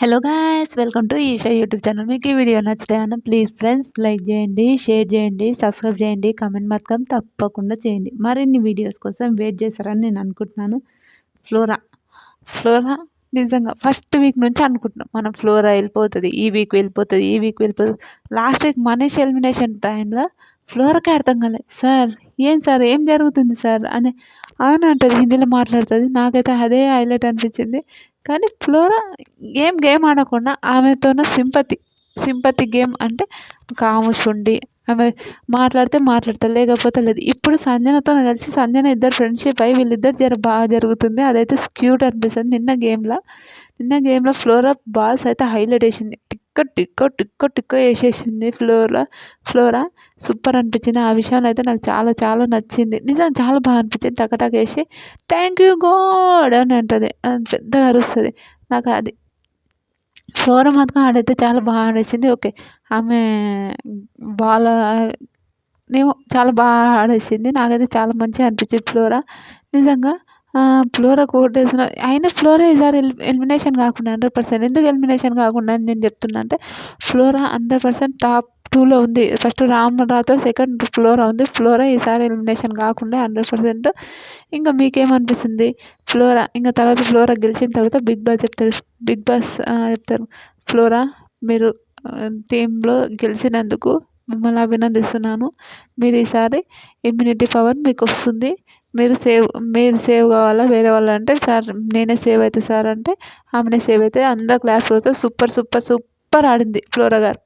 Hello guys, welcome to Esha YouTube channel. మీకు ఈ video నచ్చితే ప్లీజ్ ఫ్రెండ్స్ లైక్ చేయండి, షేర్ చేయండి, సబ్స్క్రైబ్ చేయండి, కామెంట్ మాత్రం తప్పకుండా చేయండి. మరిన్ని వీడియోస్ కోసం వెయిట్ చేస్తారని నేను అనుకుంటున్నాను. ఫ్లోరా ఫ్లోరా నిజంగా ఫస్ట్ వీక్ నుంచి అనుకుంటున్నాం మనం ఫ్లోరా వెళ్ళిపోతుంది, ఈ వీక్ వెళ్ళిపోతుంది, ఈ వీక్ వెళ్ళిపోతుంది. లాస్ట్ వీక్ మనీష్ ఎలిమినేషన్ టైంలో ఫ్లోరాకే అర్థం కాలేదు. సార్ ఏం సార్ ఏం జరుగుతుంది సార్ అని అవును అంటది, హిందీలో మాట్లాడుతుంది. నాకైతే అదే హైలైట్ అనిపించింది. కానీ ఫ్లోరా గేమ్ ఆడకుండా ఆమెతోనే సింపతి గేమ్ అంటే ఖామోష్ ఉండి ఆమె మాట్లాడితే మాట్లాడతారు, లేకపోతే లేదు. ఇప్పుడు సంజనతో కలిసి సంజన ఇద్దరు ఫ్రెండ్షిప్ అయ్యి వీళ్ళిద్దరు బాగా జరుగుతుంది. అదైతే క్యూట్ అనిపిస్తుంది. నిన్న గేమ్లో ఫ్లోరా బాల్స్ అయితే హైలైట్ వేసింది. టిక్క వేసేసింది ఫ్లోరా సూపర్ అనిపించింది. ఆ విషయంలో అయితే నాకు చాలా చాలా నచ్చింది. నిజంగా చాలా బాగా అనిపించింది. టకటక వేసి థ్యాంక్ యూ గాడ్ అని అంటుంది, పెద్దగా అరుస్తుంది. నాకు అది ఫ్లోరా మాత్రం ఆడైతే చాలా బాగా ఆడేసింది. ఓకే, ఆమె వాళ్ళ నేమో చాలా బాగా ఆడేసింది. నాకైతే చాలా మంచిగా అనిపించింది ఫ్లోరా నిజంగా. ఫ్లోరాకు ఓటేసిన అయినా ఫ్లోరా ఈసారి ఎలిమినేషన్ కాకుండా 100%. ఎందుకు ఎలిమినేషన్ కాకుండా అని నేను చెప్తున్నా అంటే ఫ్లోరా 100% టాప్ 2లో ఉంది. First Ram Rathod, second flora ఉంది. ఫ్లోరా ఈసారి ఎలిమినేషన్ కాకుండా 100%. ఇంకా మీకేమనిపిస్తుంది? ఫ్లోరా ఇంకా తర్వాత ఫ్లోరా గెలిచిన తర్వాత బిగ్ బాస్ చెప్తారు, ఫ్లోరా మీరు టీంలో గెలిచినందుకు మిమ్మల్ని అభినందిస్తున్నాను. మీరు ఈసారి ఇమ్యూనిటీ పవర్ మీకు వస్తుంది. మీరు సేవ్ కావాలా వేరే వాళ్ళు అంటే, సార్ నేనే సేవ్ అవుతా సార్ అంటే ఆమెనే సేవ్ అవుతుంది. అందరు క్లాస్ అవుతారు. సూపర్ ఆడింది ఫ్లోరా గారు.